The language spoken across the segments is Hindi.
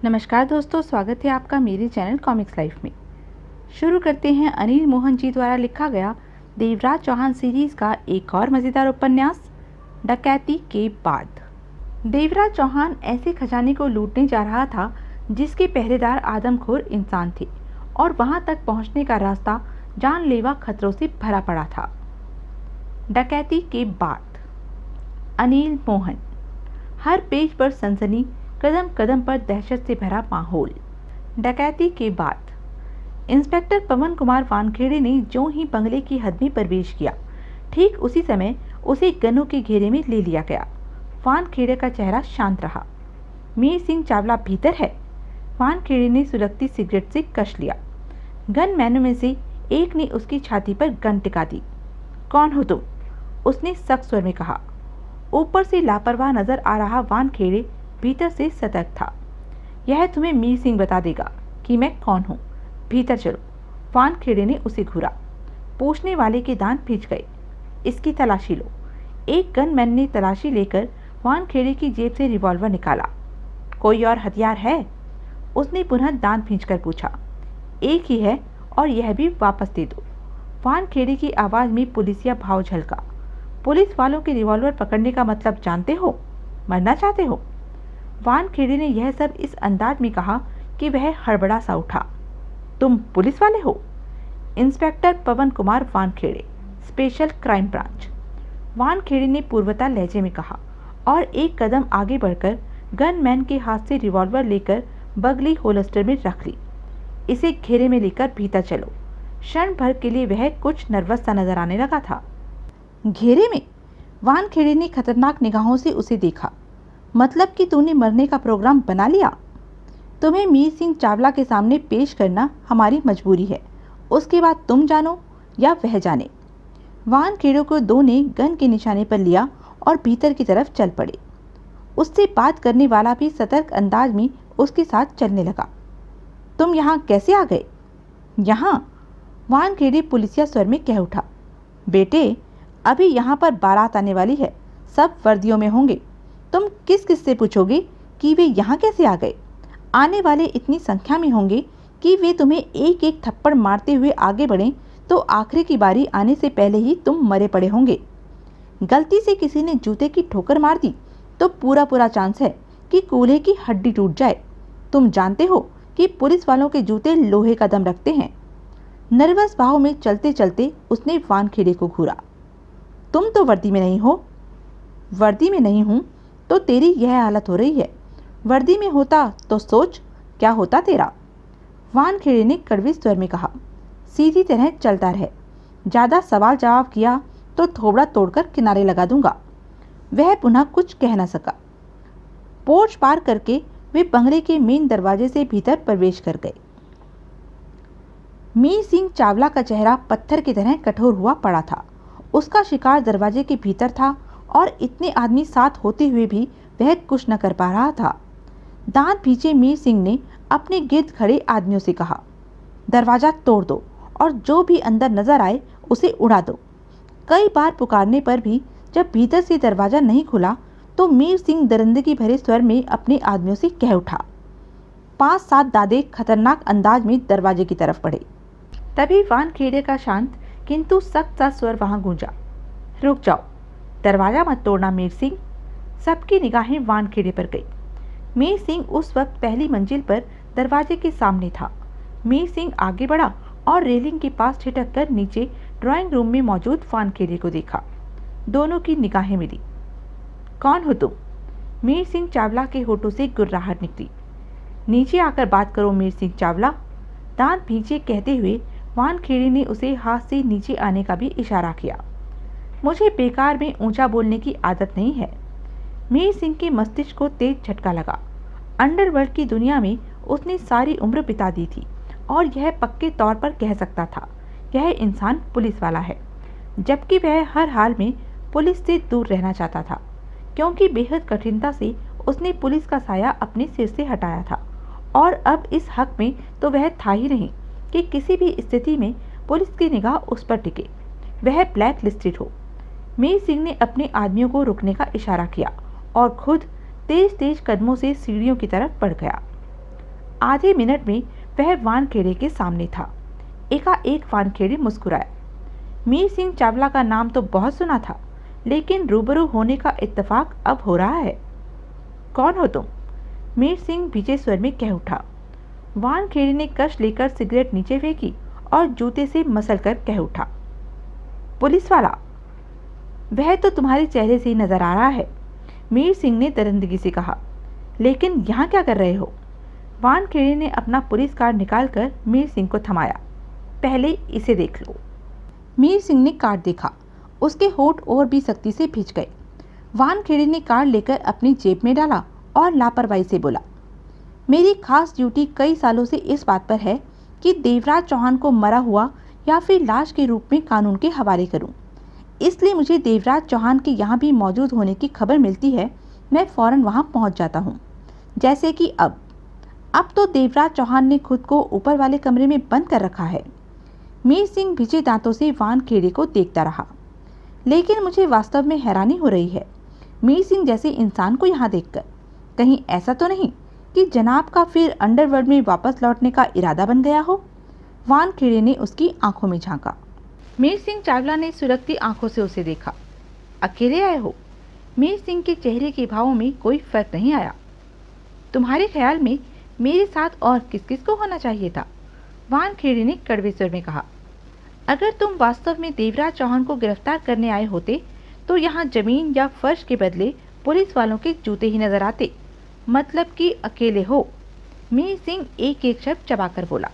नमस्कार दोस्तों, स्वागत है आपका मेरे चैनल कॉमिक्स लाइफ में। शुरू करते हैं अनिल मोहन जी द्वारा लिखा गया देवराज चौहान सीरीज का एक और मज़ेदार उपन्यास डकैती के बाद। देवराज चौहान ऐसे खजाने को लूटने जा रहा था जिसके पहरेदार आदमखोर इंसान थे और वहां तक पहुंचने का रास्ता जानलेवा खतरों से भरा पड़ा था। डकैती के बाद अनिल मोहन। हर पेज पर सनसनी, कदम कदम पर दहशत से भरा माहौल। डकैती के बाद इंस्पेक्टर पवन कुमार वानखेड़े ने जो ही बंगले की हद में प्रवेश किया, ठीक उसी समय उसे गनों के घेरे में ले लिया गया। वानखेड़े का चेहरा शांत रहा। मीर सिंह चावला भीतर है? वानखेड़े ने सुलगती सिगरेट से कश लिया। गन मैनों में से एक ने उसकी छाती पर गन टिका दी। कौन हो तुम? उसने सख्त स्वर में कहा। ऊपर से लापरवाह नजर आ रहा वानखेड़े भीतर से सतर्क था। यह तुम्हें मीर सिंह बता देगा कि मैं कौन हूँ। भीतर चलो। वानखेड़े ने उसे घूरा। पूछने वाले के दांत भींच गए। इसकी तलाशी लो। एक गनमैन ने तलाशी लेकर वानखेड़े की जेब से रिवॉल्वर निकाला। कोई और हथियार है? उसने पुनः दांत भींचकर पूछा। एक ही है और यह भी वापस दे दो। वानखेड़े की आवाज में पुलिसिया भाव झलका। पुलिस वालों के रिवॉल्वर पकड़ने का मतलब जानते हो? मरना चाहते हो? वानखेड़े ने यह सब इस अंदाज में कहा कि वह हड़बड़ा सा उठा। तुम पुलिस वाले हो? Inspector Pawan Kumar Wankhede, special crime branch. Wankhede ने पूर्वता लहजे में कहा और एक कदम आगे बढ़कर गनमैन के हाथ से रिवॉल्वर लेकर बगली होल्स्टर में रख ली। इसे घेरे में लेकर भीतर चलो। क्षण भर के लिए वह कुछ नर्वस सा नजर आने लगा था। घेरे में? वानखेड़े ने खतरनाक निगाहों से उसे देखा। मतलब कि तूने मरने का प्रोग्राम बना लिया? तुम्हें मीर सिंह चावला के सामने पेश करना हमारी मजबूरी है। उसके बाद तुम जानो या वह जाने। वानखेड़े को दो ने गन के निशाने पर लिया और भीतर की तरफ चल पड़े। उससे बात करने वाला भी सतर्क अंदाज में उसके साथ चलने लगा। तुम यहाँ कैसे आ गए? यहाँ? वानखेड़े पुलिसिया स्वर में कह उठा। बेटे, अभी यहाँ पर बारात आने वाली है। सब वर्दियों में होंगे। तुम किस किस से पूछोगे कि वे यहाँ कैसे आ गए? आने वाले इतनी संख्या में होंगे कि वे तुम्हें एक एक थप्पड़ मारते हुए आगे बढ़ें तो आखिरी की बारी आने से पहले ही तुम मरे पड़े होंगे। गलती से किसी ने जूते की ठोकर मार दी तो पूरा पूरा चांस है कि कूल्हे की हड्डी टूट जाए। तुम जानते हो कि पुलिस वालों के जूते लोहे का दम रखते हैं। नर्वस भाव में चलते चलते उसने वानखेड़े को घूरा। तुम तो वर्दी में नहीं हो। वर्दी में नहीं हूँ तो तेरी यह हालत हो रही है। वर्दी में होता तो सोच क्या होता तेरा। वानखेड़े ने कड़वे स्वर में कहा। सीधी तरह चलता रहे। ज़्यादा सवाल जवाब किया तो थोबड़ा तोड़कर किनारे लगा दूंगा। वह पुनः कुछ कह न सका। पोर्च पार करके वे बंगले के मेन दरवाजे से भीतर प्रवेश कर गए। मीर सिंह चावला का चेहरा पत्थर की तरह कठोर हुआ पड़ा था। उसका शिकार दरवाजे के भीतर था और इतने आदमी साथ होते हुए भी वह कुछ न कर पा रहा था। दांत भींचे मीर सिंह ने अपने गिर्द खड़े आदमियों से कहा, दरवाजा तोड़ दो और जो भी अंदर नजर आए उसे उड़ा दो। कई बार पुकारने पर भी जब भीतर से दरवाजा नहीं खुला तो मीर सिंह दरिंदगी भरे स्वर में अपने आदमियों से कह उठा। 5-7 दादे खतरनाक अंदाज में दरवाजे की तरफ बढ़े। तभी वानखेड़े का शांत किंतु सख्त सा स्वर वहां गूंजा। रुक जाओ, दरवाजा मत तोड़ना मीर सिंह। सबकी निगाहें वानखेड़े पर गई। मीर सिंह उस वक्त पहली मंजिल पर दरवाजे के सामने था। मीर सिंह आगे बढ़ा और रेलिंग के पास छिटक कर नीचे ड्राइंग रूम में मौजूद वानखेड़े को देखा। दोनों की निगाहें मिली। कौन हो तुम? मीर सिंह चावला के होठों से गुर्राहट निकली। नीचे आकर बात करो मीर सिंह चावला। दांत भींचे कहते हुए वानखेड़े ने उसे हाथ से नीचे आने का भी इशारा किया। मुझे बेकार में ऊंचा बोलने की आदत नहीं है। मीर सिंह के मस्तिष्क को तेज झटका लगा। अंडरवर्ल्ड की दुनिया में उसने सारी उम्र बिता दी थी और यह पक्के तौर पर कह सकता था यह इंसान पुलिस वाला है, जबकि वह हर हाल में पुलिस से दूर रहना चाहता था, क्योंकि बेहद कठिनता से उसने पुलिस का साया अपने सिर से हटाया था और अब इस हक में तो वह था ही नहीं कि किसी भी स्थिति में पुलिस की निगाह उस पर टिके, वह ब्लैक लिस्टेड हो। मीर सिंह ने अपने आदमियों को रुकने का इशारा किया और खुद तेज तेज कदमों से सीढ़ियों की तरफ बढ़ गया। आधे मिनट में वह वानखेड़े के सामने था। एकाएक वानखेड़े मुस्कुराया। मीर सिंह चावला का नाम तो बहुत सुना था, लेकिन रूबरू होने का इत्तेफाक अब हो रहा है। कौन हो तुम? मीर सिंह भीजे स्वर में कह उठा। वानखेड़े ने कश लेकर सिगरेट नीचे फेंकी और जूते से मसलकर कह उठा, पुलिस वाला। वह तो तुम्हारे चेहरे से ही नजर आ रहा है, मीर सिंह ने दरिंदगी से कहा। लेकिन यहाँ क्या कर रहे हो? वानखेड़े ने अपना पुलिस कार्ड निकालकर मीर सिंह को थमाया। पहले इसे देख लो। मीर सिंह ने कार्ड देखा। उसके होंठ और भी सख्ती से भींच गए। वानखेड़े ने कार्ड लेकर अपनी जेब में डाला और लापरवाही से बोला, मेरी खास ड्यूटी कई सालों से इस बात पर है कि देवराज चौहान को मरा हुआ या फिर लाश के रूप में कानून के हवाले करूं। इसलिए मुझे देवराज चौहान के यहाँ भी मौजूद होने की खबर मिलती है, मैं फौरन वहाँ पहुँच जाता हूँ। जैसे कि अब तो देवराज चौहान ने खुद को ऊपर वाले कमरे में बंद कर रखा है। मीर सिंह भिजे दांतों से वानखेड़े को देखता रहा। लेकिन मुझे वास्तव में हैरानी हो रही है मीर सिंह जैसे इंसान को यहाँ देखकर। कहीं ऐसा तो नहीं कि जनाब का फिर अंडरवर्ल्ड में वापस लौटने का इरादा बन गया हो? वानखेड़े ने उसकी आंखों में झांका। मीर सिंह चावला ने सुलगती आंखों से उसे देखा। अकेले आए हो? मीर सिंह के चेहरे के भावों में कोई फर्क नहीं आया। तुम्हारे ख्याल में मेरे साथ और किस किस को होना चाहिए था? वानखेड़े ने कड़वे स्वर में कहा। अगर तुम वास्तव में देवराज चौहान को गिरफ्तार करने आए होते तो यहाँ जमीन या फर्श के बदले पुलिस वालों के जूते ही नजर आते। मतलब कि अकेले हो। मीर सिंह एक एक शब्द चबाकर बोला।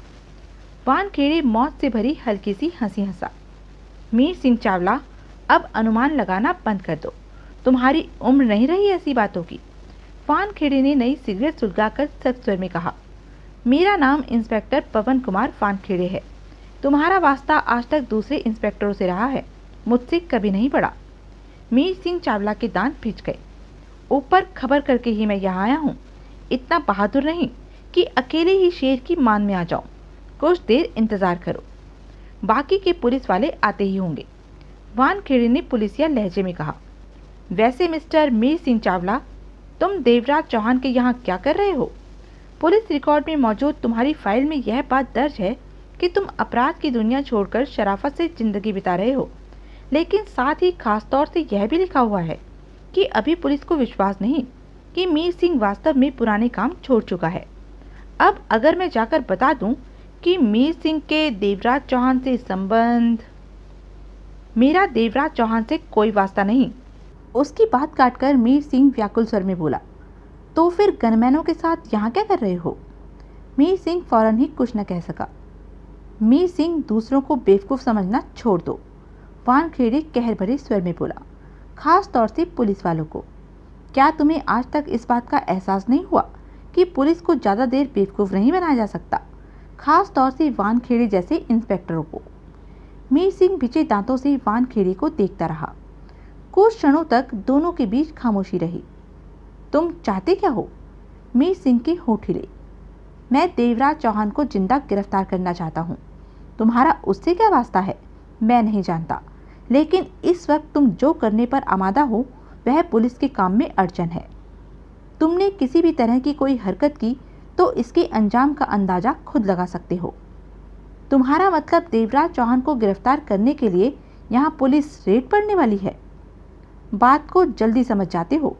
वानखेड़े मौत से भरी हल्की सी हंसी हंसा। मीर सिंह चावला, अब अनुमान लगाना बंद कर दो। तुम्हारी उम्र नहीं रही ऐसी बातों की। वानखेड़े ने नई सिगरेट सुलगाकर सख्त स्वर में कहा, मेरा नाम इंस्पेक्टर पवन कुमार वानखेड़े है। तुम्हारा वास्ता आज तक दूसरे इंस्पेक्टरों से रहा है, मुझसे कभी नहीं पड़ा। मीर सिंह चावला के दांत भींच गए। ऊपर खबर करके ही मैं यहाँ आया हूँ। इतना बहादुर नहीं कि अकेले ही शेर की मान में आ जाऊं। कुछ देर इंतजार करो, बाकी के पुलिस वाले आते ही होंगे। वानखेड़े ने पुलिसिया लहजे में कहा। वैसे मिस्टर मीर सिंह चावला, तुम देवराज चौहान के यहाँ क्या कर रहे हो? पुलिस रिकॉर्ड में मौजूद तुम्हारी फाइल में यह बात दर्ज है कि तुम अपराध की दुनिया छोड़कर शराफत से जिंदगी बिता रहे हो। लेकिन साथ ही खास तौर से यह भी लिखा हुआ है कि अभी पुलिस को विश्वास नहीं कि मीर सिंह वास्तव में पुराने काम छोड़ चुका है। अब अगर मैं जाकर बता दूं कि मीर सिंह के देवराज चौहान से संबंध, मेरा देवराज चौहान से कोई वास्ता नहीं। उसकी बात काटकर मीर सिंह व्याकुल स्वर में बोला, तो फिर गनमैनों के साथ यहाँ क्या कर रहे हो? मीर सिंह फौरन ही कुछ न कह सका। मीर सिंह, दूसरों को बेवकूफ़ समझना छोड़ दो। वानखेड़े कहर भरे स्वर में बोला, खास तौर से पुलिस वालों को। क्या तुम्हें आज तक इस बात का एहसास नहीं हुआ कि पुलिस को ज़्यादा देर बेवकूफ़ नहीं बनाया जा सकता, खास तौर से वानखेड़े जैसे इंस्पेक्टरों को? मीर सिंह भिजे दांतों से वानखेड़े को देखता रहा। कुछ क्षणों तक दोनों के बीच खामोशी रही। तुम चाहते क्या हो? मीर सिंह के होंठ हिले। मैं देवराज चौहान को जिंदा गिरफ्तार करना चाहता हूँ। तुम्हारा उससे क्या वास्ता है मैं नहीं जानता, लेकिन इस वक्त तुम जो करने पर आमादा हो वह पुलिस के काम में अड़चन है। तुमने किसी भी तरह की कोई हरकत की तो इसके अंजाम का अंदाजा खुद लगा सकते हो। तुम्हारा मतलब देवराज चौहान को गिरफ्तार करने के लिए यहाँ पुलिस रेड पड़ने वाली है? बात को जल्दी समझ जाते हो,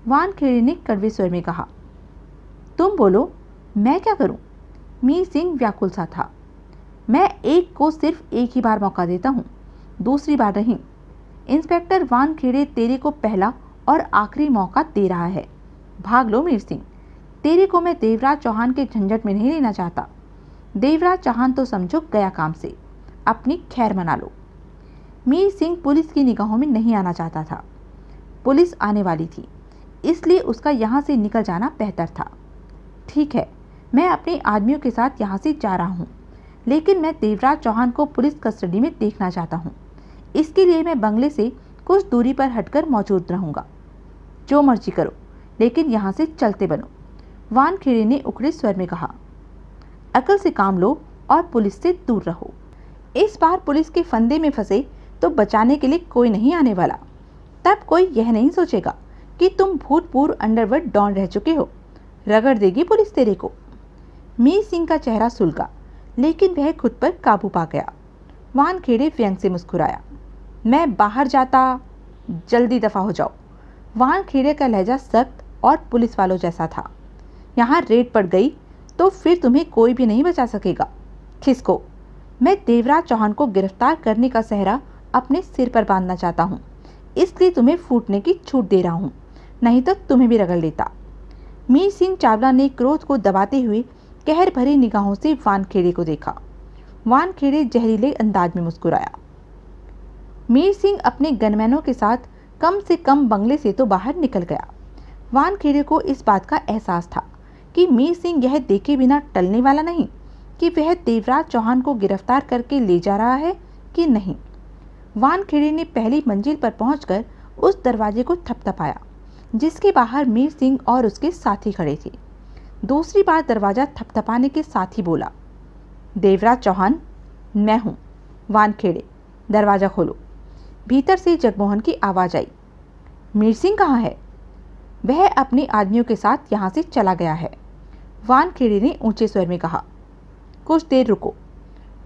वानखेड़े ने कड़वे स्वर में कहा। तुम बोलो, मैं क्या करूं? मीर सिंह व्याकुल सा था। मैं एक को सिर्फ एक ही बार मौका देता हूं, दूसरी बार नहीं। इंस्पेक्टर वानखेड़े तेरे को पहला और आखिरी मौका दे रहा है। भाग लो मीर सिंह, तेरे को मैं देवराज चौहान के झंझट में नहीं लेना चाहता। देवराज चौहान तो समझो गया काम से, अपनी खैर मना लो। मीर सिंह पुलिस की निगाहों में नहीं आना चाहता था। पुलिस आने वाली थी, इसलिए उसका यहाँ से निकल जाना बेहतर था। ठीक है, मैं अपने आदमियों के साथ यहाँ से जा रहा हूँ, लेकिन मैं देवराज चौहान को पुलिस कस्टडी में देखना चाहता हूँ। इसके लिए मैं बंगले से कुछ दूरी पर हटकर मौजूद रहूँगा। जो मर्जी करो, लेकिन यहाँ से चलते बनो, वानखेड़े ने उखड़े स्वर में कहा। अकल से काम लो और पुलिस से दूर रहो। इस बार पुलिस के फंदे में फंसे तो बचाने के लिए कोई नहीं आने वाला। तब कोई यह नहीं सोचेगा कि तुम भूतपूर्व अंडरवर्ल्ड डॉन रह चुके हो। रगड़ देगी पुलिस तेरे को। मीर सिंह का चेहरा सुलगा, लेकिन वह खुद पर काबू पा गया। वानखेड़े व्यंग से मुस्कुराया। मैं बाहर जाता, जल्दी दफा हो जाओ। वानखेड़े का लहजा सख्त और पुलिस वालों जैसा था। यहाँ रेड पड़ गई तो फिर तुम्हें कोई भी नहीं बचा सकेगा। खिसको। मैं देवराज चौहान को गिरफ्तार करने का सहरा अपने सिर पर बांधना चाहता हूँ, इसलिए तुम्हें फूटने की छूट दे रहा हूँ, नहीं तो तुम्हें भी रगड़ लेता। मीर सिंह चावला ने क्रोध को दबाते हुए कहर भरी निगाहों से वानखेड़े को देखा। वानखेड़े जहरीले अंदाज में मुस्कुराया। मीर सिंह अपने गनमैनों के साथ कम से कम बंगले से तो बाहर निकल गया। वानखेड़े को इस बात का एहसास था कि मीर सिंह यह देखे बिना टलने वाला नहीं कि वह देवराज चौहान को गिरफ्तार करके ले जा रहा है कि नहीं। वानखेड़े ने पहली मंजिल पर पहुंचकर उस दरवाजे को थपथपाया जिसके बाहर मीर सिंह और उसके साथी खड़े थे। दूसरी बार दरवाजा थपथपाने के साथ ही बोला, देवराज चौहान, मैं हूँ। वानखेड़े, दरवाज़ा खोलो। भीतर से जगमोहन की आवाज़ आई। मीर सिंह कहाँ है? वह अपने आदमियों के साथ यहाँ से चला गया है। वानखेड़े ने ऊंचे स्वर में कहा। कुछ देर रुको।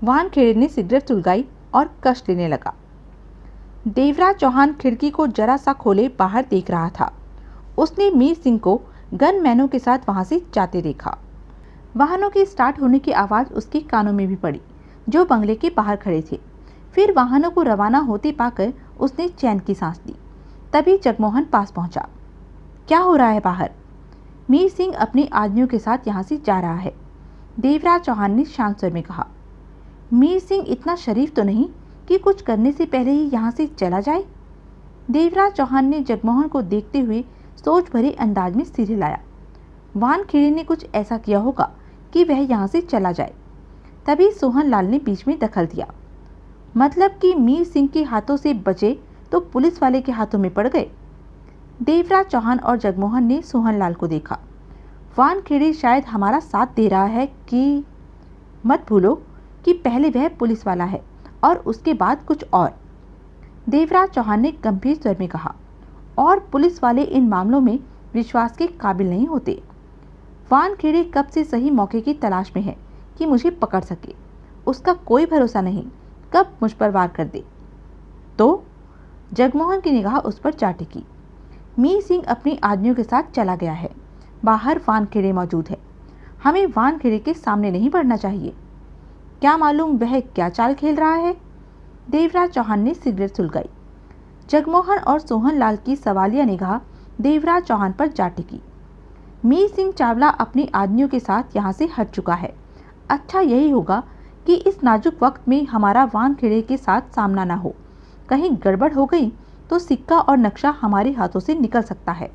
वानखेड़े ने सिगरेट सुलगाई और कश लेने लगा। देवराज चौहान खिड़की को जरा सा खोले बाहर देख रहा था। उसने मीर सिंह को गनमैनों के साथ वहां से जाते देखा। वाहनों के स्टार्ट होने की आवाज़ उसके कानों में भी पड़ी, जो बंगले के बाहर खड़े थे। फिर वाहनों को रवाना होते पाकर उसने चैन की सांस ली। तभी जगमोहन पास पहुंचा। क्या हो रहा है बाहर? मीर सिंह अपने आदमियों के साथ यहाँ से जा रहा है, देवराज चौहान ने शांत स्वर में कहा। मीर सिंह इतना शरीफ तो नहीं कि कुछ करने से पहले ही यहाँ से चला जाए। देवराज चौहान ने जगमोहन को देखते हुए सोच भरे अंदाज में सिर हिलाया। वानखेड़े ने कुछ ऐसा किया होगा कि वह यहाँ से चला जाए। तभी सोहन लाल ने बीच में दखल दिया। मतलब कि मीर सिंह के हाथों से बचे तो पुलिस वाले के हाथों में पड़ गए। देवराज चौहान और जगमोहन ने सोहन लाल को देखा। वानखेड़े शायद हमारा साथ दे रहा है कि मत भूलो कि पहले वह पुलिस वाला है और उसके बाद कुछ और। देवराज चौहान ने गंभीर स्वर में कहा। और पुलिस वाले इन मामलों में विश्वास के काबिल नहीं होते। वानखेड़े कब से सही मौके की तलाश में है कि मुझे पकड़ सके। उसका कोई भरोसा नहीं कब मुझ पर वार कर दे। तो जगमोहन की निगाह उस पर जा टिकी। मीर सिंह अपने आदमियों के साथ चला गया है। बाहर वानखेड़े मौजूद है। हमें वानखेड़े के सामने नहीं बढ़ना चाहिए। क्या मालूम वह क्या चाल खेल रहा है। देवराज चौहान ने सिगरेट सुलगाई। जगमोहन और सोहन लाल की सवालिया निगाह देवराज चौहान पर जा टिकी। मीर सिंह चावला अपने आदमियों के साथ यहाँ से हट चुका है। अच्छा यही होगा कि इस नाजुक वक्त में हमारा वानखेड़े के साथ सामना ना हो। कहीं गड़बड़ हो गई तो सिक्का और नक्शा हमारे हाथों से निकल सकता है।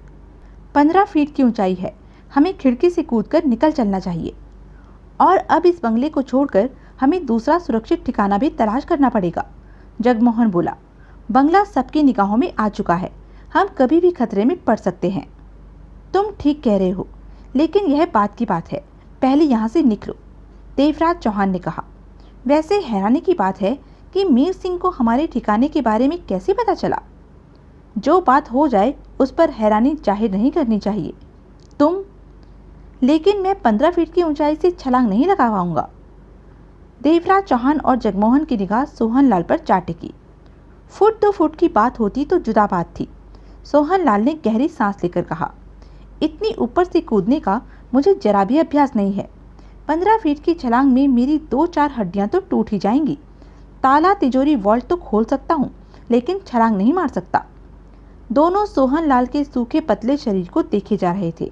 15 फीट की ऊंचाई है। हमें खिड़की से कूदकर निकल चलना चाहिए। और अब इस बंगले को छोड़कर हमें दूसरा सुरक्षित ठिकाना भी तलाश करना पड़ेगा। जगमोहन बोला। बंगला सबकी निगाहों में आ चुका है। हम कभी भी खतरे में पड़ सकते हैं। तुम ठीक कह रहे हो, लेकिन यह बात की बात है, पहले यहाँ से निकलो, देवराज चौहान ने कहा। वैसे हैरानी की बात है कि मीर सिंह को हमारे ठिकाने के बारे में कैसे पता चला। जो बात हो जाए उस पर हैरानी जाहिर नहीं करनी चाहिए। तुम लेकिन मैं 15 फीट की ऊंचाई से छलांग नहीं लगा पाऊंगा। देवराज चौहान और जगमोहन की निगाह सोहन लाल पर जा टिकी। फुट 2 फुट की बात होती तो जुदा बात थी। सोहन लाल ने गहरी सांस लेकर कहा। इतनी ऊपर से कूदने का मुझे जरा भी अभ्यास नहीं है। 15 फीट की छलांग में मेरी 2-4 हड्डियां तो टूट ही जाएंगी। ताला तिजोरी वॉल्ट तो खोल सकता हूँ, लेकिन छलांग नहीं मार सकता। दोनों सोहन लाल के सूखे पतले शरीर को देखे जा रहे थे।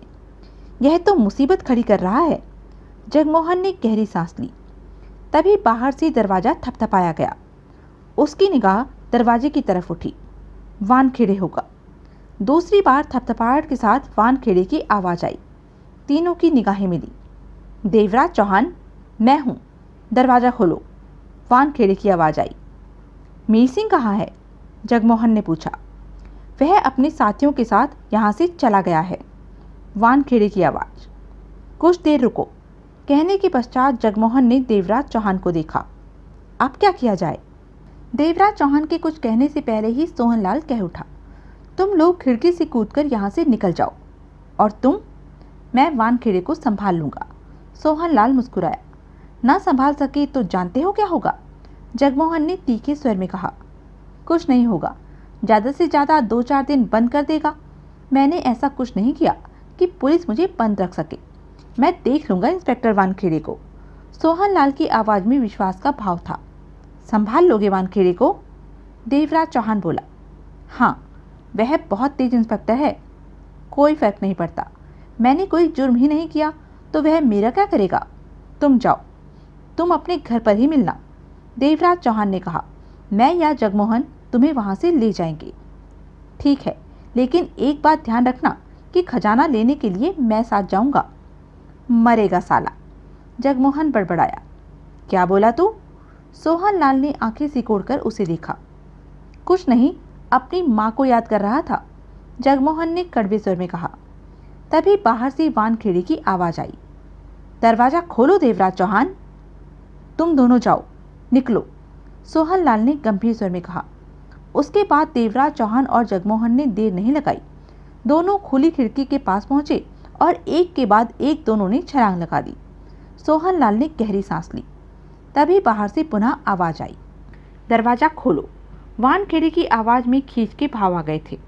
यह तो मुसीबत खड़ी कर रहा है। जगमोहन ने गहरी सांस ली। तभी बाहर से दरवाज़ा थपथपाया गया। उसकी निगाह दरवाजे की तरफ उठी। वानखेड़े होगा। दूसरी बार थपथपाहट के साथ वानखेड़े की आवाज़ आई। तीनों की निगाहें मिली। देवराज चौहान, मैं हूँ, दरवाज़ा खोलो, वानखेड़े की आवाज़ आई। मीर सिंह कहाँ है? जगमोहन ने पूछा। वह अपने साथियों के साथ यहाँ से चला गया है, वानखेड़े की आवाज़। कुछ देर रुको। कहने के पश्चात जगमोहन ने देवराज चौहान को देखा। अब क्या किया जाए? देवराज चौहान के कुछ कहने से पहले ही सोहनलाल कह उठा। तुम लोग खिड़की से कूदकर यहाँ से निकल जाओ। और तुम? मैं वानखेड़े को संभाल लूँगा। सोहनलाल मुस्कुराया। ना संभाल सके तो जानते हो क्या होगा? जगमोहन ने तीखे स्वर में कहा। कुछ नहीं होगा, ज़्यादा से ज़्यादा 2-4 दिन बंद कर देगा। मैंने ऐसा कुछ नहीं किया कि पुलिस मुझे बंद रख सके। मैं देख लूंगा इंस्पेक्टर वानखेड़े को। सोहनलाल की आवाज़ में विश्वास का भाव था। संभाल लोगे वानखेड़े को? देवराज चौहान बोला। हाँ, वह बहुत तेज इंस्पेक्टर है। कोई फर्क नहीं पड़ता, मैंने कोई जुर्म ही नहीं किया तो वह मेरा क्या करेगा? तुम जाओ, तुम अपने घर पर ही मिलना, देवराज चौहान ने कहा। मैं या जगमोहन तुम्हें वहां से ले जाएंगे। ठीक है, लेकिन एक बात ध्यान रखना कि खजाना लेने के लिए मैं साथ जाऊंगा। मरेगा साला, जगमोहन बड़बड़ाया। क्या बोला तू? सोहनलाल ने आंखें सिकोड़कर उसे देखा। कुछ नहीं, अपनी माँ को याद कर रहा था, जगमोहन ने कड़वे स्वर में कहा। तभी बाहर से वानखेड़े की आवाज आई। दरवाजा खोलो देवराज चौहान। तुम दोनों जाओ, निकलो, सोहनलाल ने गंभीर स्वर में कहा। उसके बाद देवराज चौहान और जगमोहन ने देर नहीं लगाई। दोनों खुली खिड़की के पास पहुंचे और एक के बाद एक दोनों ने छलांग लगा दी। सोहनलाल ने गहरी सांस ली। तभी बाहर से पुनः आवाज आई। दरवाजा खोलो। वानखेड़े की आवाज में खींच के भाव आ गए थे।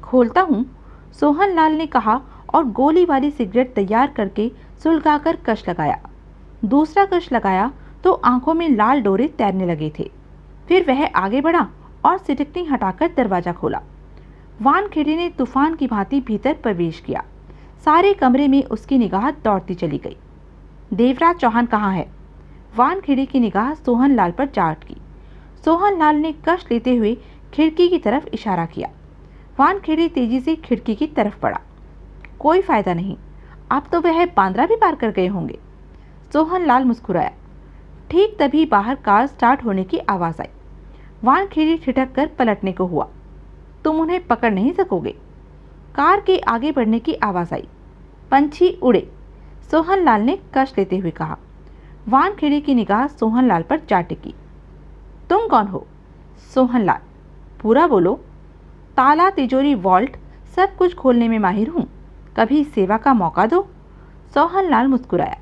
खोलता हूँ, सोहनलाल ने कहा और गोली वाली सिगरेट तैयार करके सुलगाकर कश लगाया। दूसरा कश लगाया तो आंखों में लाल डोरे तैरने लगे थे। फिर वह आगे बढ़ा और सिटकनी हटाकर दरवाजा खोला। वानखेड़े ने तूफान की भांति भीतर प्रवेश किया। सारे कमरे में उसकी निगाह दौड़ती चली गई। देवराज चौहान कहाँ है? वानखेड़े की निगाह सोहनलाल पर जा अटकी। सोहनलाल ने कश लेते हुए खिड़की की तरफ इशारा किया। वानखेड़े तेजी से खिड़की की तरफ बढ़ा। कोई फायदा नहीं, अब तो वह बांद्रा भी पार कर गए होंगे। सोहनलाल मुस्कुराया। ठीक तभी बाहर कार स्टार्ट होने की आवाज आई। वानखेड़े ठिठक कर पलटने को हुआ। तुम उन्हें पकड़ नहीं सकोगे। कार के आगे बढ़ने की आवाज आई। पंछी उड़े, सोहनलाल ने कश लेते हुए कहा। वानखेड़े की निगाह सोहनलाल पर जा टिकी। तुम कौन हो? सोहनलाल। पूरा बोलो। ताला, तिजोरी, वॉल्ट सब कुछ खोलने में माहिर हूँ। कभी सेवा का मौका दो। सोहनलाल मुस्कुराया।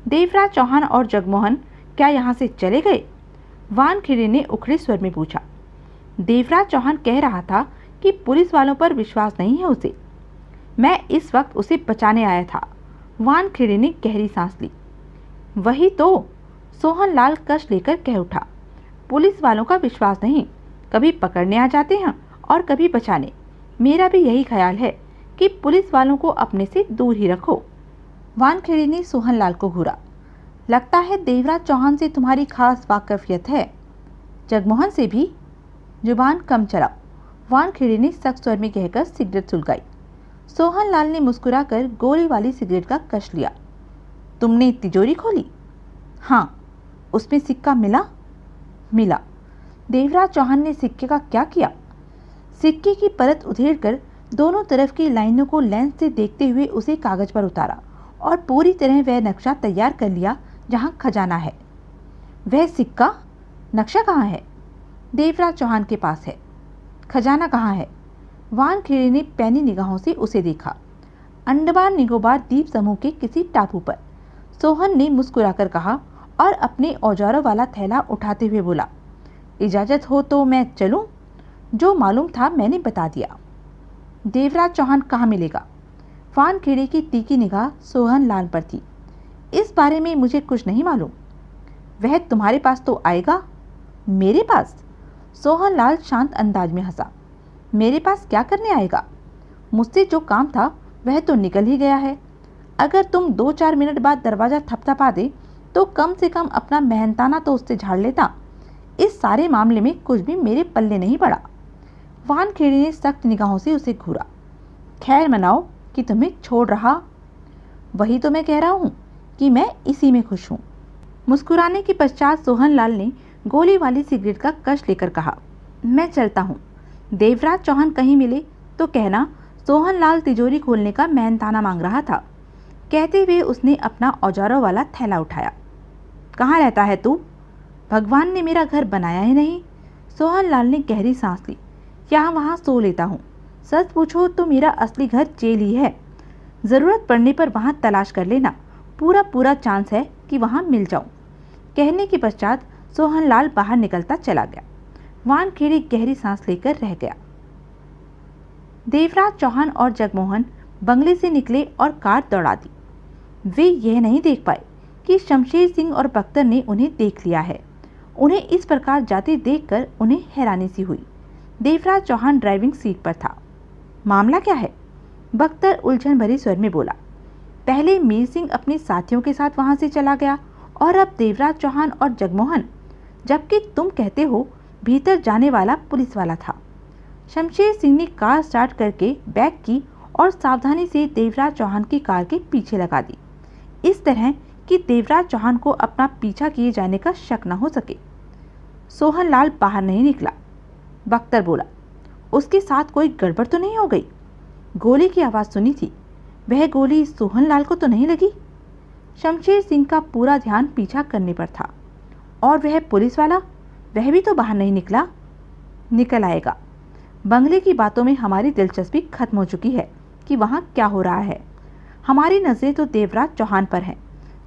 देवराज चौहान और जगमोहन क्या यहाँ से चले गए? वानखेड़े ने उखड़े स्वर में पूछा। देवराज चौहान कह रहा था कि पुलिस वालों पर विश्वास नहीं है उसे। मैं इस वक्त उसे बचाने आया था। वानखेड़े ने गहरी सांस ली। वही तो, सोहनलाल कश लेकर कह उठा। पुलिस वालों का विश्वास नहीं, कभी पकड़ने आ जाते हैं और कभी बचाने। मेरा भी यही ख्याल है कि पुलिस वालों को अपने से दूर ही रखो। वानखेड़े ने सोहनलाल को घूरा। लगता है देवराज चौहान से तुम्हारी खास वाकफियत है। जगमोहन से भी? जुबान कम चलाओ, वानखेड़े ने सख्त स्वर में कहकर सिगरेट सुलगाई। सोहनलाल ने मुस्कुराकर गोली वाली सिगरेट का कश लिया। तुमने तिजोरी खोली? हाँ। उसमें सिक्का मिला? मिला। देवराज चौहान ने सिक्के का क्या किया? सिक्के की परत उधेड़कर दोनों तरफ की लाइनों को लेंस से देखते हुए उसे कागज पर उतारा और पूरी तरह वह नक्शा तैयार कर लिया जहां खजाना है। वह सिक्का, नक्शा कहाँ है? देवराज चौहान के पास है। खजाना कहाँ है? वानखेड़े ने पैनी निगाहों से उसे देखा। अंडमान निकोबार द्वीप समूह के किसी टापू पर, सोहन ने मुस्कुराकर कहा और अपने औजारों वाला थैला उठाते हुए बोला। इजाजत हो तो मैं चलूं? जो मालूम था मैंने बता दिया। देवराज चौहान कहाँ मिलेगा? वानखेड़े की तीखी निगाह सोहनलाल पर थी। इस बारे में मुझे कुछ नहीं मालूम। वह तुम्हारे पास तो आएगा। मेरे पास? सोहनलाल शांत अंदाज में हंसा। मेरे पास क्या करने आएगा? मुझसे जो काम था वह तो निकल ही गया है। अगर तुम 2-4 मिनट बाद दरवाज़ा थपथपा दे तो कम से कम अपना मेहनताना तो उससे झाड़ लेता। इस सारे मामले में कुछ भी मेरे पल्ले नहीं पड़ा। वानखेड़े ने सख्त निगाहों से उसे घूरा। खैर मनाओ कि तुम्हें छोड़ रहा। वही तो मैं कह रहा हूँ कि मैं इसी में खुश हूँ। मुस्कुराने के पश्चात सोहनलाल ने गोली वाली सिगरेट का कश लेकर कहा। मैं चलता हूँ। देवराज चौहान कहीं मिले तो कहना सोहनलाल तिजोरी खोलने का मेहनताना मांग रहा था। कहते हुए उसने अपना औजारों वाला थैला उठाया। कहाँ रहता है तू? भगवान ने मेरा घर बनाया ही नहीं। सोहनलाल ने गहरी सांस ली। यहाँ वहाँ सो लेता हूँ। सच पूछो तो मेरा असली घर जेल ही है। ज़रूरत पड़ने पर वहाँ तलाश कर लेना। पूरा पूरा चांस है कि वहाँ मिल जाऊं। कहने के पश्चात सोहनलाल बाहर निकलता चला गया। वानखेड़े गहरी सांस लेकर रह गया। देवराज चौहान और जगमोहन बंगले से निकले और कार दौड़ा दी। वे यह नहीं देख पाए कि शमशेर सिंह और बख्तर ने उन्हें देख लिया है। उन्हें इस प्रकार जाते देखकर उन्हें हैरानी सी हुई। देवराज चौहान ड्राइविंग सीट पर था। मामला क्या है? बख्तर उलझन भरे स्वर में बोला। पहले मीर सिंह अपने साथियों के साथ वहां से चला गया और अब देवराज चौहान और जगमोहन, जबकि तुम कहते हो भीतर जाने वाला पुलिस वाला था। शमशेर सिंह ने कार स्टार्ट करके बैक की और सावधानी से देवराज चौहान की कार के पीछे लगा दी, इस तरह कि देवराज चौहान को अपना पीछा किए जाने का शक न हो सके। सोहनलाल बाहर नहीं निकला। बख्तर बोला, उसके साथ कोई गड़बड़ तो नहीं हो गई? गोली की आवाज़ सुनी थी, वह गोली सोहनलाल को तो नहीं लगी? शमशेर सिंह का पूरा ध्यान पीछा करने पर था। और वह पुलिस वाला, वह भी तो बाहर नहीं निकला। निकल आएगा। बंगले की बातों में हमारी दिलचस्पी खत्म हो चुकी है कि वहाँ क्या हो रहा है। हमारी नज़रें तो देवराज चौहान पर हैं।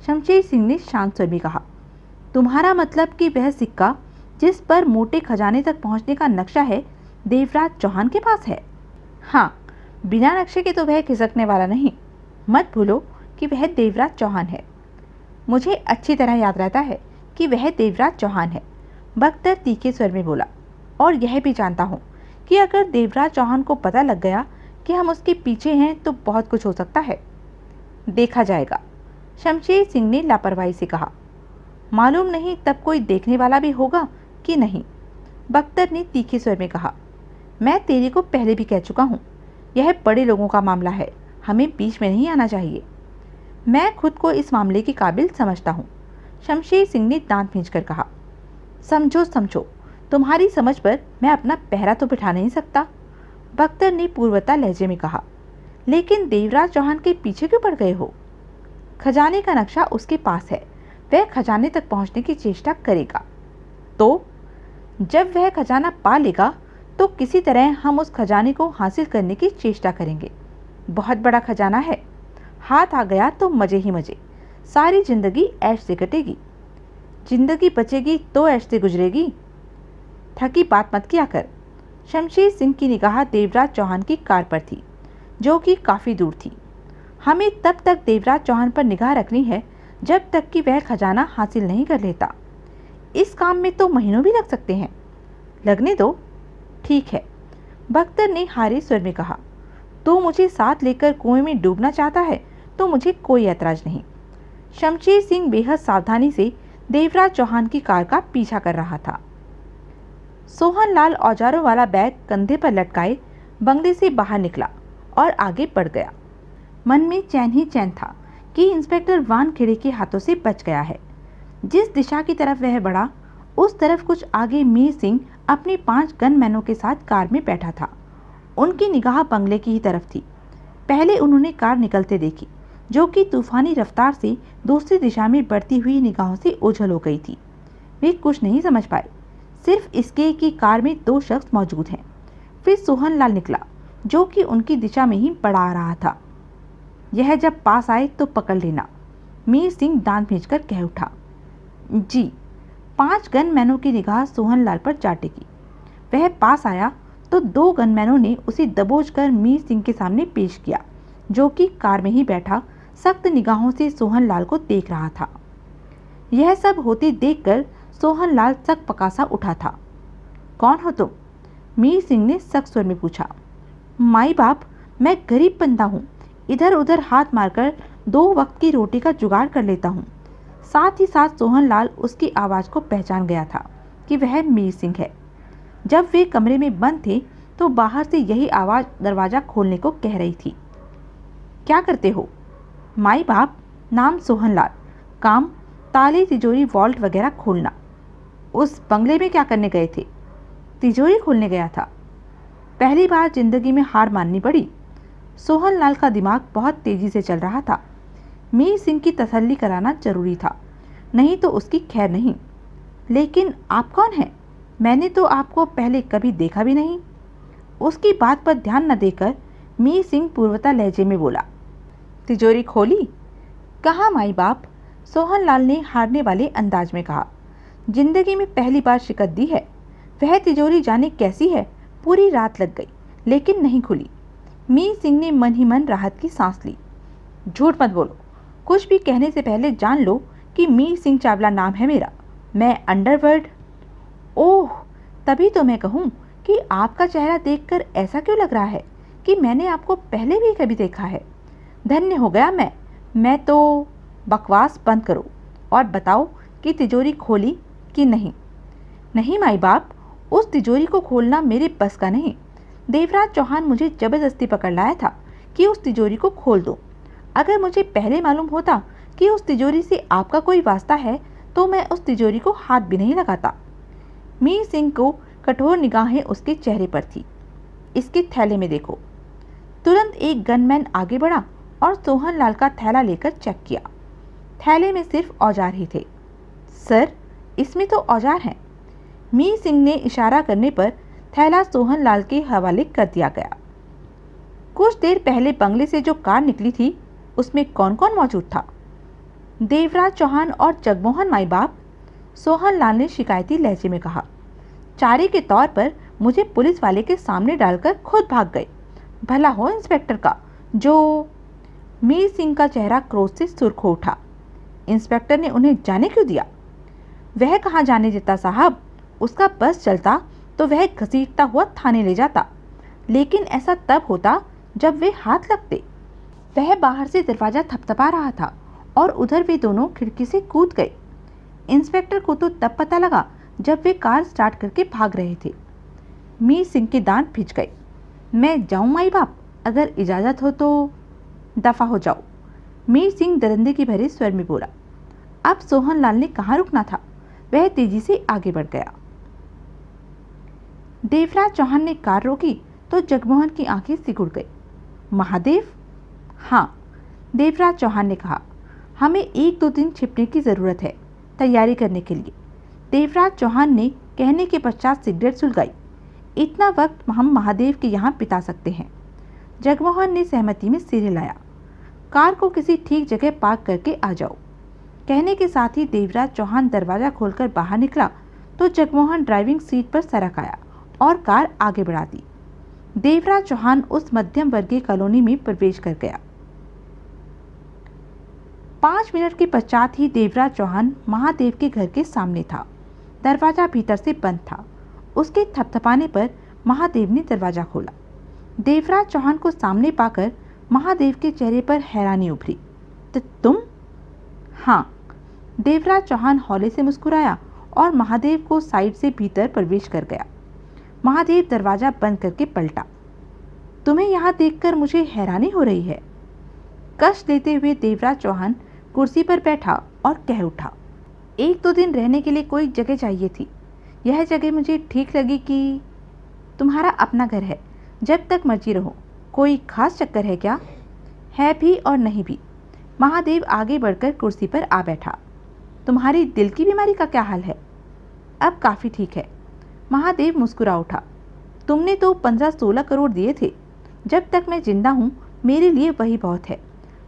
शमशेर सिंह ने शांत स्वर में कहा। तुम्हारा मतलब कि वह सिक्का जिस पर मोटे खजाने तक पहुँचने का नक्शा है देवराज चौहान के पास है? हाँ, बिना नक्शे के तो वह खिसकने वाला नहीं। मत भूलो कि वह देवराज चौहान है। मुझे अच्छी तरह याद रहता है कि वह देवराज चौहान है, बख्तर तीखे स्वर में बोला। और यह भी जानता हूँ कि अगर देवराज चौहान को पता लग गया कि हम उसके पीछे हैं तो बहुत कुछ हो सकता है। देखा जाएगा, शमशेर सिंह ने लापरवाही से कहा। मालूम नहीं तब कोई देखने वाला भी होगा कि नहीं, बख्तर ने तीखे स्वर में कहा। मैं तेरी को पहले भी कह चुका हूँ, यह बड़े लोगों का मामला है, हमें बीच में नहीं आना चाहिए। मैं खुद को इस मामले के काबिल समझता हूँ, शमशेर सिंह ने दांत भींचकर कहा। समझो समझो, तुम्हारी समझ पर मैं अपना पहरा तो बिठा नहीं सकता, बख्तर ने पूर्वता लहजे में कहा। लेकिन देवराज चौहान के पीछे क्यों पड़ गए हो? खजाने का नक्शा उसके पास है, वह खजाने तक पहुंचने की चेष्टा करेगा। तो जब वह खजाना पा लेगा तो किसी तरह हम उस खजाने को हासिल करने की चेष्टा करेंगे। बहुत बड़ा खजाना है, हाथ आ गया तो मजे ही मजे, सारी जिंदगी ऐश से कटेगी। जिंदगी बचेगी तो ऐश से गुजरेगी। थकी बात मत किया कर। शमशेर सिंह की निगाह देवराज चौहान की कार पर थी, जो कि काफ़ी दूर थी। हमें तब तक देवराज चौहान पर निगाह रखनी है जब तक कि वह खजाना हासिल नहीं कर लेता। इस काम में तो महीनों भी लग सकते हैं। लगने दो। ठीक है, बख्तर ने हारे स्वर में कहा। तो मुझे साथ लेकर कुएं में डूबना चाहता है तो मुझे कोई ऐतराज नहीं। शमशेर सिंह बेहद सावधानी से देवराज चौहान की कार का पीछा कर रहा था। सोहनलाल औजारों वाला बैग कंधे पर लटकाए बंगले से बाहर निकला और आगे बढ़ गया। मन में चैन ही चैन था कि इंस्पेक्टर वानखेड़े के हाथों से बच गया है। जिस दिशा की तरफ वह बढ़ा उस तरफ कुछ आगे मीर सिंह अपने 5 गनमैनों के साथ कार में बैठा था। उनकी निगाह बंगले की ही तरफ थी। पहले उन्होंने कार निकलते देखी, जो कि तूफानी रफ्तार से दूसरी दिशा में बढ़ती हुई निगाहों से ओझल हो गई थी। वे कुछ नहीं समझ पाए, सिर्फ इसके कि कार में 2 शख्स मौजूद हैं। फिर सोहनलाल निकला, जो कि उनकी दिशा में ही बढ़ा आ रहा था। यह जब पास आए तो पकड़ लेना, मीर सिंह दांत भींचकर कह उठा। जी। 5 गनमैनों की निगाह सोहनलाल पर जा टिकी। वह पास आया तो 2 गनमैनों ने उसे दबोच कर मीर सिंह के सामने पेश किया, जो कि कार में ही बैठा सख्त निगाहों से सोहनलाल को देख रहा था। यह सब होते देखकर सोहनलाल सक पकासा उठा था। कौन हो तुम? मीर सिंह ने सख्त स्वर में पूछा। माई बाप, मैं गरीब बंदा हूँ, इधर उधर हाथ मारकर 2 वक्त की रोटी का जुगाड़ कर लेता हूँ। साथ ही साथ सोहनलाल उसकी आवाज़ को पहचान गया था कि वह मीर सिंह है। जब वे कमरे में बंद थे तो बाहर से यही आवाज़ दरवाज़ा खोलने को कह रही थी। क्या करते हो? माई बाप, नाम सोहनलाल, काम ताले तिजोरी वॉल्ट वगैरह खोलना। उस बंगले में क्या करने गए थे? तिजोरी खोलने गया था। पहली बार जिंदगी में हार माननी पड़ी। सोहनलाल का दिमाग बहुत तेजी से चल रहा था। मीर सिंह की तसल्ली कराना जरूरी था, नहीं तो उसकी खैर नहीं। लेकिन आप कौन हैं? मैंने तो आपको पहले कभी देखा भी नहीं। उसकी बात पर ध्यान न देकर मीर सिंह पूर्वता लहजे में बोला। तिजोरी खोली? कहाँ माई बाप, सोहनलाल ने हारने वाले अंदाज में कहा। जिंदगी में पहली बार शिकत दी है। वह तिजोरी जाने कैसी है, पूरी रात लग गई लेकिन नहीं खुली। मीर सिंह ने मन ही मन राहत की सांस ली। झूठ मत बोलो, कुछ भी कहने से पहले जान लो कि मीर सिंह चावला नाम है मेरा। मैं अंडरवर्ल्ड। ओह, तभी तो मैं कहूँ कि आपका चेहरा देखकर ऐसा क्यों लग रहा है कि मैंने आपको पहले भी कभी देखा है। धन्य हो गया मैं तो। बकवास बंद करो और बताओ कि तिजोरी खोली कि नहीं। नहीं माई बाप, उस तिजोरी को खोलना मेरे बस का नहीं। देवराज चौहान मुझे जबरदस्ती पकड़ लाया था कि उस तिजोरी को खोल दो। अगर मुझे पहले मालूम होता कि उस तिजोरी से आपका कोई वास्ता है तो मैं उस तिजोरी को हाथ भी नहीं लगाता। मीर सिंह को कठोर निगाहें उसके चेहरे पर थी। इसके थैले में देखो। तुरंत एक गनमैन आगे बढ़ा और सोहनलाल का थैला लेकर चेक किया। थैले में सिर्फ औजार ही थे। सर, इसमें तो औजार हैं। मीर सिंह ने इशारा करने पर थैला सोहनलाल के हवाले कर दिया गया। कुछ देर पहले बंगले से जो कार निकली थी उसमें कौन कौन मौजूद था? देवराज चौहान और जगमोहन माई बाप, सोहनलाल ने शिकायती लहजे में कहा। चारे के तौर पर मुझे पुलिस वाले के सामने डालकर खुद भाग गए। भला हो इंस्पेक्टर का जो। मीर सिंह का चेहरा क्रोध से सुर्ख हो उठा। इंस्पेक्टर ने उन्हें जाने क्यों दिया? वह कहाँ जाने देता साहब। उसका बस चलता तो वह घसीटता हुआ थाने ले जाता, लेकिन ऐसा तब होता जब वे हाथ लगते। वह बाहर से दरवाजा थपथपा रहा था और उधर वे दोनों खिड़की से कूद गए। इंस्पेक्टर को तो तब पता लगा जब वे कार स्टार्ट करके भाग रहे थे। मीर सिंह के दांत भिज गए। मैं जाऊं माई बाप, अगर इजाज़त हो तो। दफा हो जाओ, मीर सिंह दरिंदे की भरे स्वर में बोला। अब सोहनलाल ने कहाँ रुकना था, वह तेजी से आगे बढ़ गया। देवराज चौहान ने कार रोकी तो जगमोहन की आंखें सिकुड़ गई। महादेव? हाँ, देवराज चौहान ने कहा। हमें 1-2 दिन छिपने की ज़रूरत है तैयारी करने के लिए। देवराज चौहान ने कहने के पश्चात सिगरेट सुलगाई। इतना वक्त हम महादेव के यहाँ बिता सकते हैं। जगमोहन ने सहमति में सिर हिलाया। कार को किसी ठीक जगह पार्क करके आ जाओ। कहने के साथ ही देवराज चौहान दरवाज़ा खोलकर बाहर निकला तो जगमोहन ड्राइविंग सीट पर सरक आया और कार आगे बढ़ा दी। देवराज चौहान उस मध्यम वर्गीय कॉलोनी में प्रवेश कर गया। 5 मिनट के पश्चात ही देवराज चौहान महादेव के घर के सामने था। दरवाजा भीतर से बंद था। उसके थपथपाने पर महादेव ने दरवाजा खोला। देवराज चौहान को सामने पाकर महादेव के चेहरे पर हैरानी उभरी। तो तुम? हाँ। देवराज चौहान हौले से मुस्कुराया और महादेव को साइड से भीतर प्रवेश कर गया। महादेव दरवाजा बंद करके पलटा। तुम्हें यहाँ देखकर मुझे हैरानी हो रही है। कष्ट लेते हुए देवराज चौहान कुर्सी पर बैठा और कह उठा। 1-2 दिन रहने के लिए कोई जगह चाहिए थी। यह जगह मुझे ठीक लगी कि तुम्हारा अपना घर है, जब तक मर्जी रहो। कोई खास चक्कर है क्या? है भी और नहीं भी। महादेव आगे बढ़कर कुर्सी पर आ बैठा। तुम्हारी दिल की बीमारी का क्या हाल है? अब काफ़ी ठीक है। महादेव मुस्कुरा उठा। तुमने तो 15-16 करोड़ दिए थे। जब तक मैं जिंदा हूँ मेरे लिए वही बहुत है।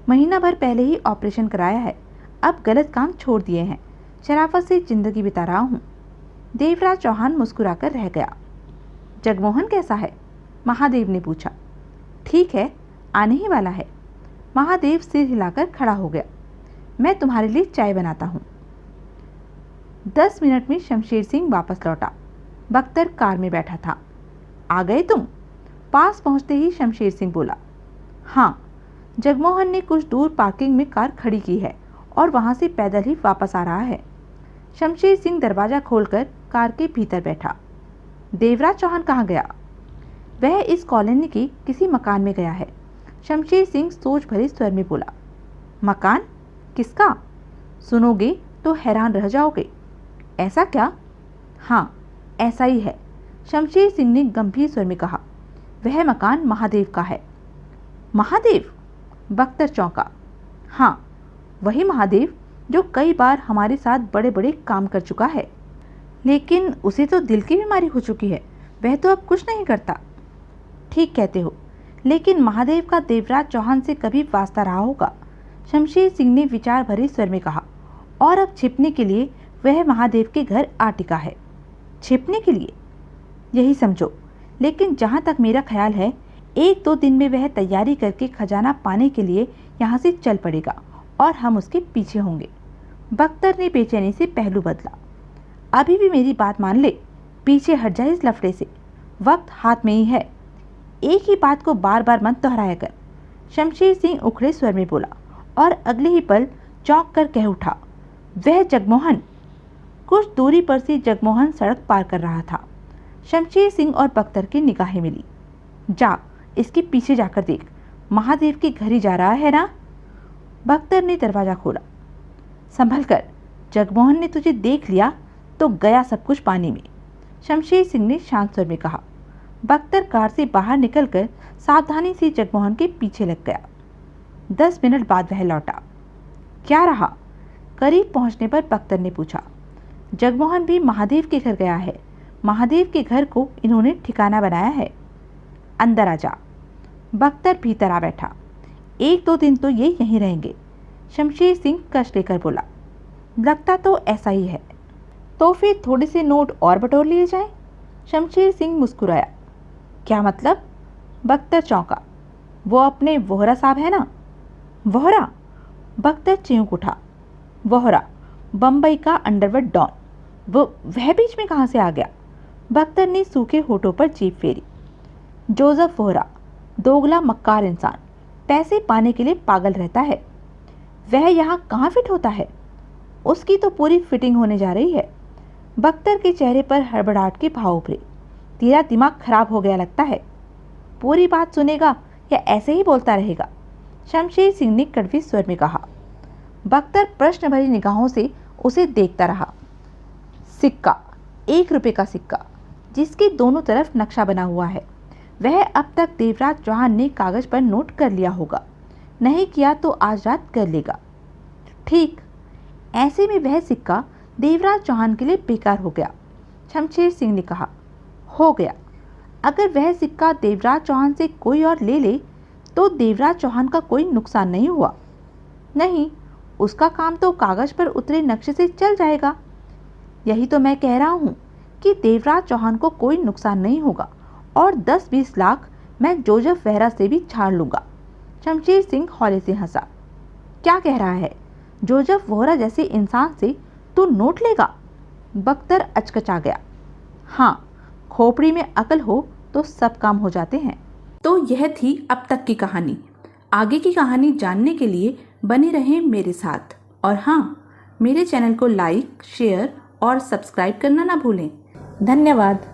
महीना भर पहले ही ऑपरेशन कराया है। अब गलत काम छोड़ दिए हैं। शराफत से जिंदगी बिता रहा हूँ। देवराज चौहान मुस्कुराकर रह गया। जगमोहन कैसा है? महादेव ने पूछा। ठीक है, आने ही वाला है। महादेव सिर हिलाकर खड़ा हो गया। मैं तुम्हारे लिए चाय बनाता हूँ। 10 मिनट में शमशेर सिंह वापस लौटा। बख्तर कार में बैठा था। आ गए तुम? पास पहुँचते ही शमशेर सिंह बोला। हाँ। जगमोहन ने कुछ दूर पार्किंग में कार खड़ी की है और वहाँ से पैदल ही वापस आ रहा है। शमशेर सिंह दरवाज़ा खोलकर कार के भीतर बैठा। देवराज चौहान कहाँ गया? वह इस कॉलोनी के किसी मकान में गया है। शमशेर सिंह सोच भरे स्वर में बोला। मकान? किसका? सुनोगे तो हैरान रह जाओगे। ऐसा क्या? हाँ, ऐसा ही है। शमशेर सिंह ने गंभीर स्वर में कहा। वह मकान महादेव का है। महादेव? बख्तर चौंका। हाँ, वही महादेव जो कई बार हमारे साथ बड़े बड़े काम कर चुका है। लेकिन उसे तो दिल की बीमारी हो चुकी है। वह तो अब कुछ नहीं करता। ठीक कहते हो, लेकिन महादेव का देवराज चौहान से कभी वास्ता रहा होगा। शमशेर सिंह ने विचार भरे स्वर में कहा। और अब छिपने के लिए वह महादेव के घर आ टिका है। छिपने के लिए? यही समझो। लेकिन जहाँ तक मेरा ख्याल है, 1-2 दिन में वह तैयारी करके खजाना पाने के लिए यहाँ से चल पड़ेगा और हम उसके पीछे होंगे। बख्तर ने बेचैनी से पहलू बदला। अभी भी मेरी बात मान ले, पीछे हट जाए इस लफड़े से। वक्त हाथ में ही है। एक ही बात को बार बार मत दोहराया कर। शमशेर सिंह उखड़े स्वर में बोला और अगले ही पल चौंक कर कह उठा, वह जगमोहन। कुछ दूरी पर से जगमोहन सड़क पार कर रहा था। शमशेर सिंह और बख्तर की निगाहें मिली। जा, इसके पीछे जाकर देख, महादेव के घर ही जा रहा है ना? बख्तर ने दरवाजा खोला। संभल कर, जगमोहन ने तुझे देख लिया तो गया सब कुछ पानी में, शमशेर सिंह ने शांत स्वर में कहा। बख्तर कार से बाहर निकलकर सावधानी से जगमोहन के पीछे लग गया। 10 मिनट बाद वह लौटा। क्या रहा? करीब पहुंचने पर बख्तर ने पूछा। जगमोहन भी महादेव के घर गया है। महादेव के घर को इन्होंने ठिकाना बनाया है। अंदर आ जा। बख्तर भीतर आ बैठा। 1-2 दिन तो ये यहीं रहेंगे, शमशेर सिंह कश लेकर बोला। लगता तो ऐसा ही है। तो फिर थोड़े से नोट और बटोर लिए जाएं? शमशेर सिंह मुस्कुराया। क्या मतलब? बख्तर चौंका। वो अपने वोहरा साहब है ना? वोहरा? बख्तर चिंक उठा। वोहरा, बम्बई का अंडरवर्ल्ड डॉन। वह बीच में कहाँ से आ गया? बख्तर ने सूखे होठों पर जीभ फेरी। जोसेफ वोहरा, दोगला मक्कार इंसान, पैसे पाने के लिए पागल रहता है। वह यहाँ कहाँ फिट होता है? उसकी तो पूरी फिटिंग होने जा रही है। बख्तर के चेहरे पर हड़बड़ाहट के भाव उभरे। तेरा दिमाग खराब हो गया लगता है। पूरी बात सुनेगा या ऐसे ही बोलता रहेगा? शमशेर सिंह ने कड़वे स्वर में कहा। बख्तर प्रश्न भरी निगाहों से उसे देखता रहा। सिक्का, 1 रुपये का सिक्का, जिसके दोनों तरफ नक्शा बना हुआ है। वह अब तक देवराज चौहान ने कागज पर नोट कर लिया होगा। नहीं किया तो आज रात कर लेगा। ठीक, ऐसे में वह सिक्का देवराज चौहान के लिए बेकार हो गया। शमशेर सिंह ने कहा। हो गया। अगर वह सिक्का देवराज चौहान से कोई और ले ले तो देवराज चौहान का कोई नुकसान नहीं हुआ। नहीं, उसका काम तो कागज पर उतरे नक्शे से चल जाएगा। यही तो मैं कह रहा हूँ कि देवराज चौहान को कोई नुकसान नहीं होगा और 10-20 लाख मैं जोसेफ वोहरा से भी छाड़ लूँगा। शमशेर सिंह हौले से हंसा। क्या कह रहा है? जोसेफ वोहरा जैसे इंसान से तू नोट लेगा? बख्तर अचकचा गया। हाँ, खोपड़ी में अकल हो तो सब काम हो जाते हैं। तो यह थी अब तक की कहानी। आगे की कहानी जानने के लिए बने रहें मेरे साथ। और हाँ, मेरे चैनल को लाइक, शेयर और सब्सक्राइब करना ना भूलें। धन्यवाद।